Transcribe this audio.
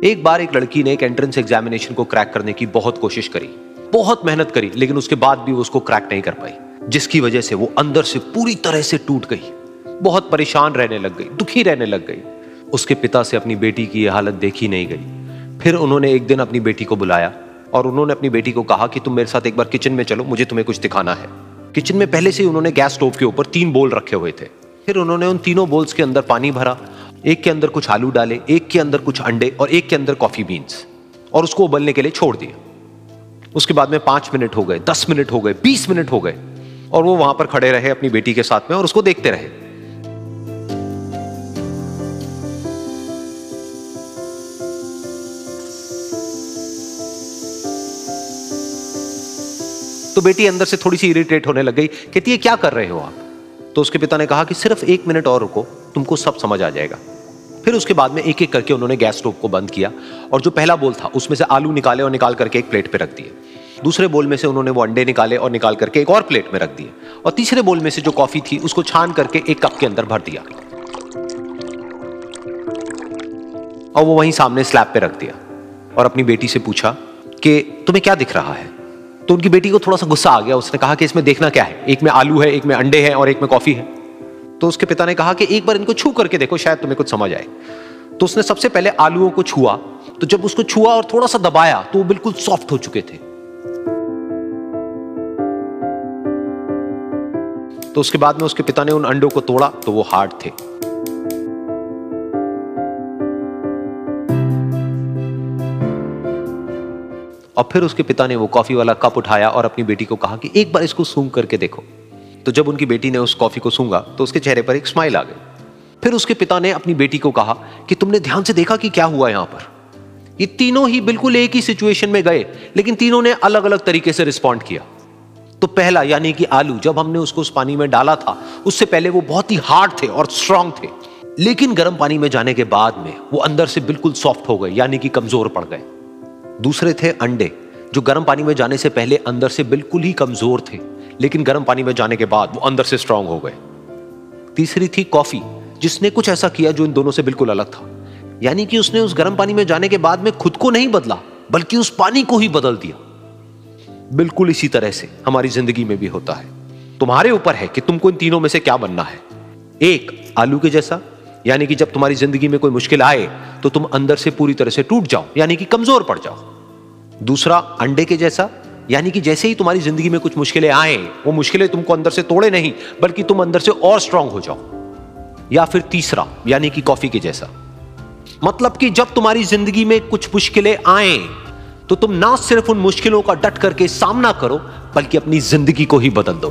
एक बार एक लड़की ने एक एंट्रेंस एग्जामिनेशन को क्रैक करने की बहुत कोशिश करी, बहुत मेहनत करी, लेकिन उसके बाद भी वो उसको क्रैक नहीं कर पाई, जिसकी वजह से वो अंदर से पूरी तरह से टूट गई, बहुत परेशान रहने लग गई, दुखी रहने लग गई। उसके पिता से अपनी बेटी की यह हालत देखी नहीं गई। फिर उन्होंने एक दिन अपनी बेटी को बुलाया और उन्होंने अपनी बेटी को कहा कि तुम मेरे साथ एक बार किचन में चलो, मुझे तुम्हें कुछ दिखाना है। किचन में पहले से ही उन्होंने गैस स्टोव के ऊपर 3 बोल रखे हुए थे। फिर उन्होंने उन तीनों बोल्स के अंदर पानी भरा, एक के अंदर कुछ आलू डाले, एक के अंदर कुछ अंडे और एक के अंदर कॉफी बीन्स, और उसको उबलने के लिए छोड़ दिया। उसके बाद में 5 मिनट हो गए, 10 मिनट हो गए, 20 मिनट हो गए, और वो वहां पर खड़े रहे अपनी बेटी के साथ में और उसको देखते रहे। तो बेटी अंदर से थोड़ी सी इरिटेट होने लग गई, कहती है क्या कर रहे हो आप? तो उसके पिता ने कहा कि सिर्फ 1 मिनट और रुको, तुमको सब समझ आ जाएगा। फिर उसके बाद में एक एक करके उन्होंने गैस स्टोव को बंद किया और जो पहला बोल था उसमें से आलू निकाले और निकाल करके एक प्लेट पे रख दिए। दूसरे बोल में से उन्होंने वो अंडे निकाले और निकाल करके एक और प्लेट में रख दिए, और तीसरे बोल में से जो कॉफी थी उसको छान करके एक कप के अंदर भर दिया और वो वहीं सामने स्लैब पे रख दिया और अपनी बेटी से पूछा कि तुम्हें क्या दिख रहा है? तो उनकी बेटी को थोड़ा सा गुस्सा आ गया। उसने कहा कि इसमें देखना क्या है, एक में आलू है, एक में अंडे हैं और एक में कॉफी है। तो उसके पिता ने कहा कि एक बार इनको छू करके देखो, शायद तुम्हें कुछ समझ आए। तो उसने सबसे पहले आलूओं को छुआ, तो जब उसको छुआ और थोड़ा सा दबाया तो वो बिल्कुल सॉफ्ट हो चुके थे। तो उसके बाद में उसके पिता ने उन अंडों को तोड़ा तो वो हार्ड थे। और फिर उसके पिता ने वो कॉफी वाला कप उठाया और अपनी बेटी को कहा कि एक बार इसको सूंघ करके देखो। तो जब उनकी बेटी ने उस कॉफी को सूंघा तो उसके चेहरे पर एक स्माइल आ गई। फिर उसके पिता ने अपनी बेटी को कहा कि तुमने ध्यान से देखा कि क्या हुआ यहां पर? ये तीनों ही बिल्कुल एक ही सिचुएशन में गए, लेकिन तीनों ने अलग अलग तरीके से रिस्पॉन्ड किया। तो पहला यानी कि आलू, जब हमने उसको उस पानी में डाला था उससे पहले वो बहुत ही हार्ड थे और स्ट्रांग थे, लेकिन गर्म पानी में जाने के बाद में वो अंदर से बिल्कुल सॉफ्ट हो गए, यानी कि कमजोर पड़ गए। दूसरे थे अंडे, जो गर्म पानी में जाने से पहले अंदर से बिल्कुल ही कमजोर थे, लेकिन गर्म पानी में जाने के बाद वो अंदर से स्ट्रांग हो गए। तीसरी थी कॉफी, जिसने कुछ ऐसा किया जो इन दोनों से बिल्कुल अलग था, यानी कि उसने उस गर्म पानी में जाने के बाद में खुद को नहीं बदला, बल्कि उस पानी को ही बदल दिया। बिल्कुल इसी तरह से हमारी जिंदगी में भी होता है। तुम्हारे ऊपर है कि तुमको इन तीनों में से क्या बनना है। एक, आलू के जैसा, यानी कि जब तुम्हारी जिंदगी में कोई मुश्किल आए तो तुम अंदर से पूरी तरह से टूट जाओ, यानी कि कमजोर पड़ जाओ। दूसरा, अंडे के जैसा, यानी कि जैसे ही तुम्हारी जिंदगी में कुछ मुश्किलें आए, वो मुश्किलें तुमको अंदर से तोड़े नहीं, बल्कि तुम अंदर से और स्ट्रांग हो जाओ। या फिर तीसरा, यानी कि कॉफी के जैसा, मतलब कि जब तुम्हारी जिंदगी में कुछ मुश्किलें आए तो तुम ना सिर्फ उन मुश्किलों का डट करके सामना करो, बल्कि अपनी जिंदगी को ही बदल दो।